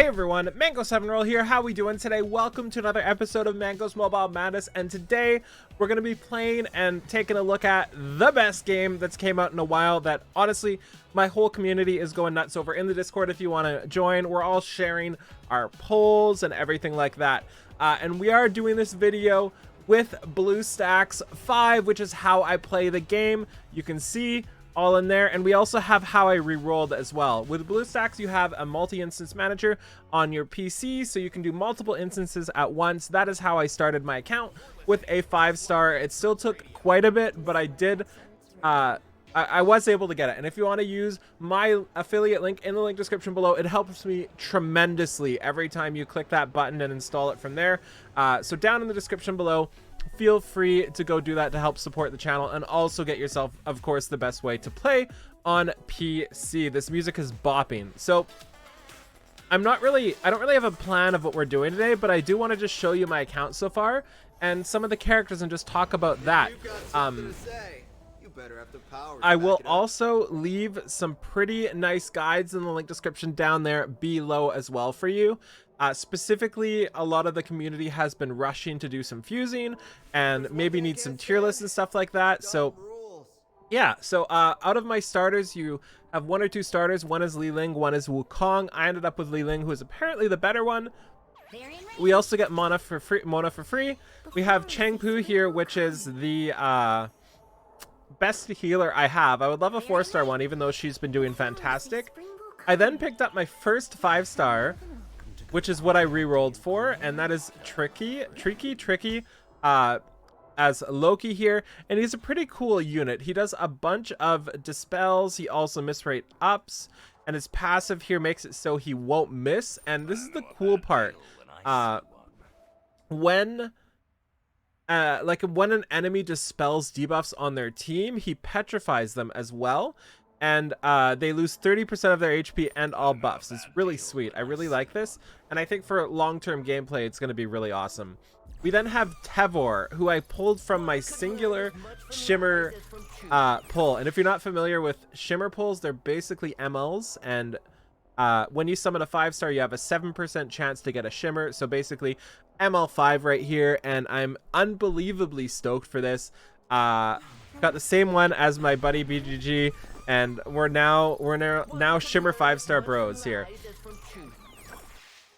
Hey everyone, Mango7Roll here. How we doing today? Welcome to another episode of Mango's Mobile Madness, and today we're going to be playing and taking a look at the best game that's came out in a while that honestly my whole community is going nuts over. In the Discord, if you want to join, we're all sharing our polls and everything like that. And we are doing this video with BlueStacks 5, which is how I play the game. You can see all in there, and we also have how I re-rolled as well. With BlueStacks, you have a multi-instance manager on your PC, so you can do multiple instances at once. That is how I started my account with a 5-star. It still took quite a bit, but I did I was able to get it. And if you want to use my affiliate link in the link description below, it helps me tremendously every time you click that button and install it from there. So down in the description below, feel free to go do that to help support the channel and also get yourself, of course, the best way to play on PC. This music is bopping. So I don't really have a plan of what we're doing today, but I do want to just show you my account so far and some of the characters and just talk about that. I will also leave some pretty nice guides in the link description down there below as well for you. Specifically, a lot of the community has been rushing to do some fusing and maybe need some tier lists and stuff like that. So yeah, so out of my starters, you have 1 or 2 starters. One is Li Ling, one is Wukong. I ended up with Li Ling, who is apparently the better one. We also get Mona for free. We have Changpu here, which is the best healer I have. I would love a 4-star one, even though she's been doing fantastic. I then picked up my first 5-star, which is what I re-rolled for, and that is Tricky as Loki here, and he's a pretty cool unit. He does a bunch of dispels. He also miss rate ups, and his passive here makes it so he won't miss. And this is the cool part. When an enemy dispels debuffs on their team, he petrifies them as well, and they lose 30% of their HP and all buffs. It's really sweet. I really like this, and I think for long-term gameplay it's going to be really awesome. We then have Tevor, who I pulled from my singular Shimmer pull, and if you're not familiar with Shimmer pulls, they're basically MLs, and when you summon a 5-star, you have a 7% chance to get a Shimmer. So basically ML5 right here, and I'm unbelievably stoked for this. Got the same one as my buddy BGG, and we're now Shimmer 5-star bros here.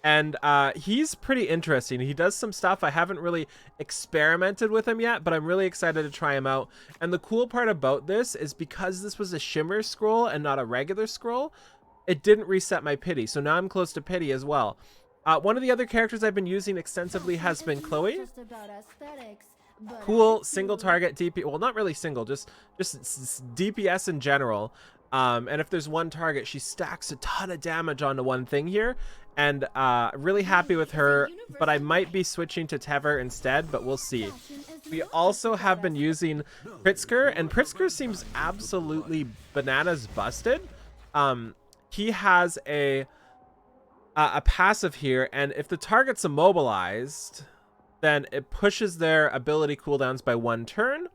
And he's pretty interesting. He does some stuff. I haven't really experimented with him yet, but I'm really excited to try him out. And the cool part about this is because this was a Shimmer scroll and not a regular scroll, it didn't reset my pity, so now I'm close to pity as well. One of the other characters I've been using extensively has been Chloe. Cool single target DP, well, not really single, just DPS in general. And if there's one target, she stacks a ton of damage onto one thing here, and really happy with her. But I might be switching to Tevor instead, but we'll see. We also have been using Pritzker, and Pritzker seems absolutely bananas busted. He has a passive here, and if the target's immobilized, then it pushes their ability cooldowns by 1 turn.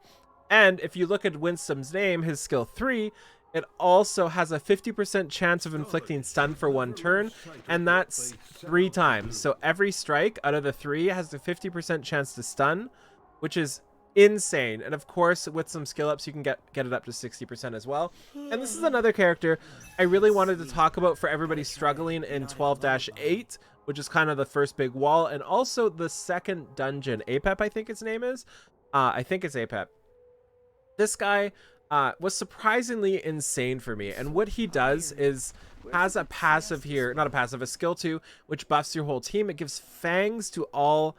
And if you look at Winsome's name, his skill 3, it also has a 50% chance of inflicting stun for 1 turn, and that's 3 times. So every strike out of the 3 has a 50% chance to stun, which is insane. And of course, with some skill ups, you can get it up to 60% as well. And this is another character I really wanted to talk about for everybody struggling in 12-8, which is kind of the first big wall, and also the second dungeon. Apep, I think his name is. I think it's Apep. This guy was surprisingly insane for me, and what he does is has a passive here, not a passive, a skill 2, which buffs your whole team. It gives fangs to all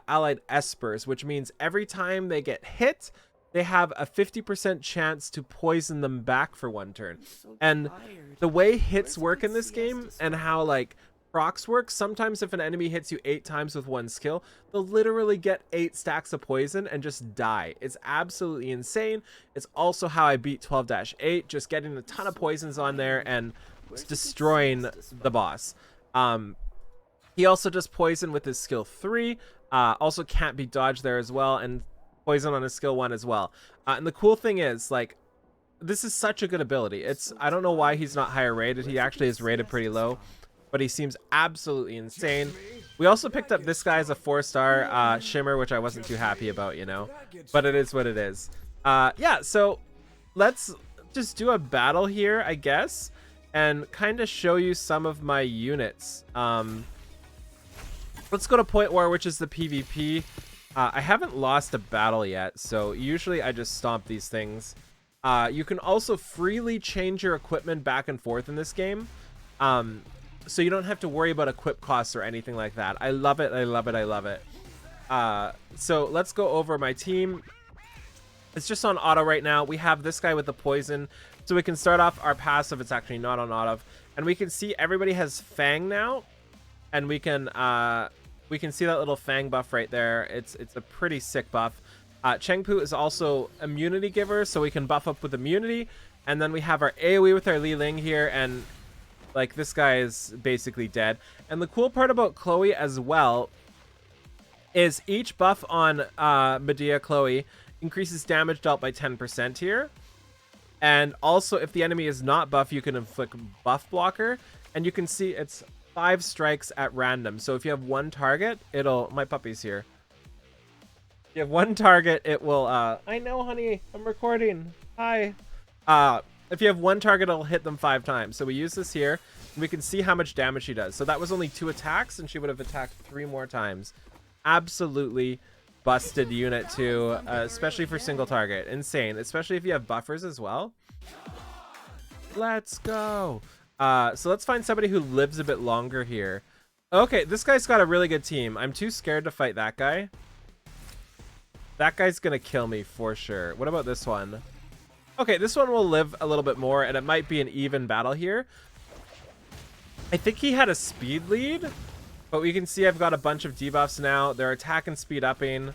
allied espers, which means every time they get hit, they have a 50% chance to poison them back for 1 turn. And the way hits work in this game and how like procs work, sometimes if an enemy hits you 8 times with 1 skill, they'll literally get 8 stacks of poison and just die. It's absolutely insane. It's also how I beat 12-8, just getting a ton of poisons on there and destroying the boss. He also does poison with his skill 3. Also can't be dodged there as well, and poison on his skill 1 as well. And the cool thing is, like, this is such a good ability. I don't know why he's not higher rated. He actually is rated pretty low. but he seems absolutely insane. We also picked up this guy as a 4-star Shimmer, which I wasn't too happy about, you know, but it is what it is. Yeah, so let's just do a battle here, I guess, and kind of show you some of my units. Let's go to Point War, which is the PvP. I haven't lost a battle yet, so usually I just stomp these things. You can also freely change your equipment back and forth in this game. So you don't have to worry about equip costs or anything like that. I love it, I love it, I love it. So let's go over my team. It's just on auto right now. We have this guy with the poison, so we can start off our passive. It's actually not on auto, and we can see everybody has Fang now, and we can see that little Fang buff right there. It's a pretty sick buff. Chengpu is also immunity giver, so we can buff up with immunity, and then we have our AoE with our Li Ling here, and like this guy is basically dead. And the cool part about Chloe as well is each buff on Medea Chloe increases damage dealt by 10% here. And also, if the enemy is not buff, you can inflict buff blocker. And you can see it's 5 strikes at random. So if you have one target, it'll... My puppy's here. If you have one target, it will... I know, honey. I'm recording. Hi. If you have one target, it'll hit them 5 times. So we use this here, and we can see how much damage she does. So that was only 2 attacks, and she would have attacked 3 more times. Absolutely busted unit too, especially for single target. Insane, especially if you have buffers as well. Let's go. So let's find somebody who lives a bit longer here. Okay, this guy's got a really good team. I'm too scared to fight that guy. That guy's gonna kill me for sure. What about this one? Okay, this one will live a little bit more, and it might be an even battle here. I think he had a speed lead, but we can see I've got a bunch of debuffs now. They're attack and speed upping.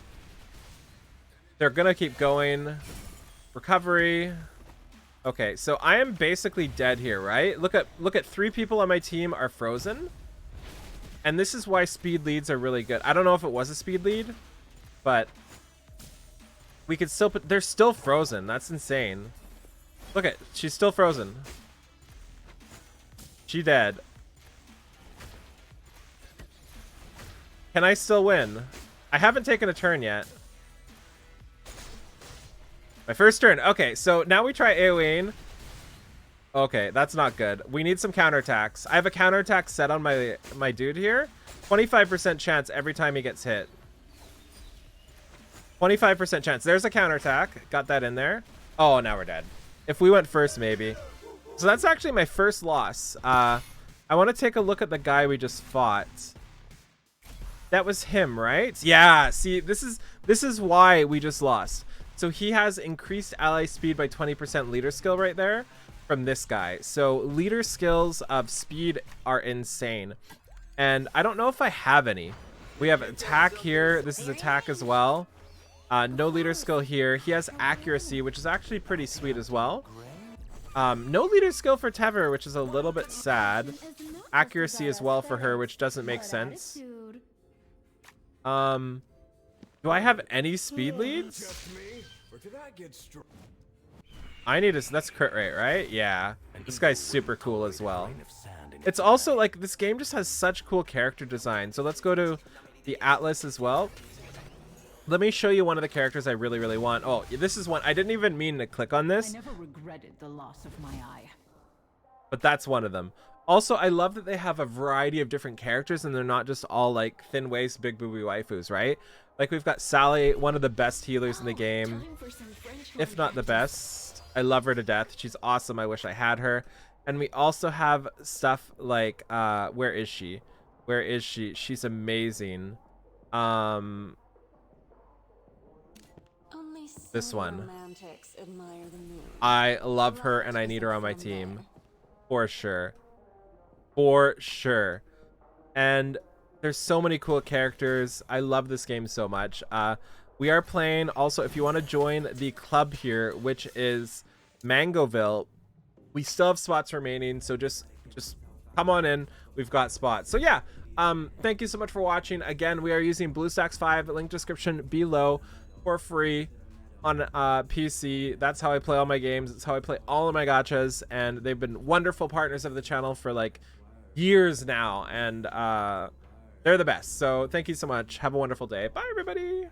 They're gonna keep going. Recovery. Okay, so I am basically dead here, right? Look at 3 people on my team are frozen. And this is why speed leads are really good. I don't know if it was a speed lead, but we could still put... They're still frozen. That's insane. Look at... She's still frozen. She dead. Can I still win? I haven't taken a turn yet. My first turn. Okay, so now we try AoEing. Okay, that's not good. We need some counterattacks. I have a counterattack set on my dude here. 25% chance every time he gets hit. 25% chance. There's a counterattack. Got that in there. Oh, now we're dead. If we went first, maybe. So that's actually my first loss. I want to take a look at the guy we just fought. That was him, right? Yeah, see, this is why we just lost. So he has increased ally speed by 20% leader skill right there from this guy. So leader skills of speed are insane. And I don't know if I have any. We have attack here. This is attack as well. No leader skill here. He has accuracy, which is actually pretty sweet as well. No leader skill for Tever, which is a little bit sad. Accuracy as well for her, which doesn't make sense. Do I have any speed leads? I need to... That's crit rate, right? Yeah. This guy's super cool as well. It's also like this game just has such cool character design. So let's go to the Atlas as well. Let me show you one of the characters I really, really want. Oh, this is one. I didn't even mean to click on this. I never regretted the loss of my eye. But that's one of them. Also, I love that they have a variety of different characters and they're not just all like thin waist, big booby waifus, right? Like we've got Sally, one of the best healers in the game, if not the best. I love her to death. She's awesome. I wish I had her. And we also have stuff like, where is she? Where is she? She's amazing. This one. I love her and I need her on my team. For sure. For sure. And there's so many cool characters. I love this game so much. We are playing also, if you want to join the club here, which is Mangoville, we still have spots remaining, so just come on in. We've got spots. So yeah, thank you so much for watching. Again, we are using BlueStacks 5, link description below, for free on PC. That's how I play all my games. It's how I play all of my gachas, and they've been wonderful partners of the channel for like years now, and they're the best. So thank you so much. Have a wonderful day. Bye, everybody.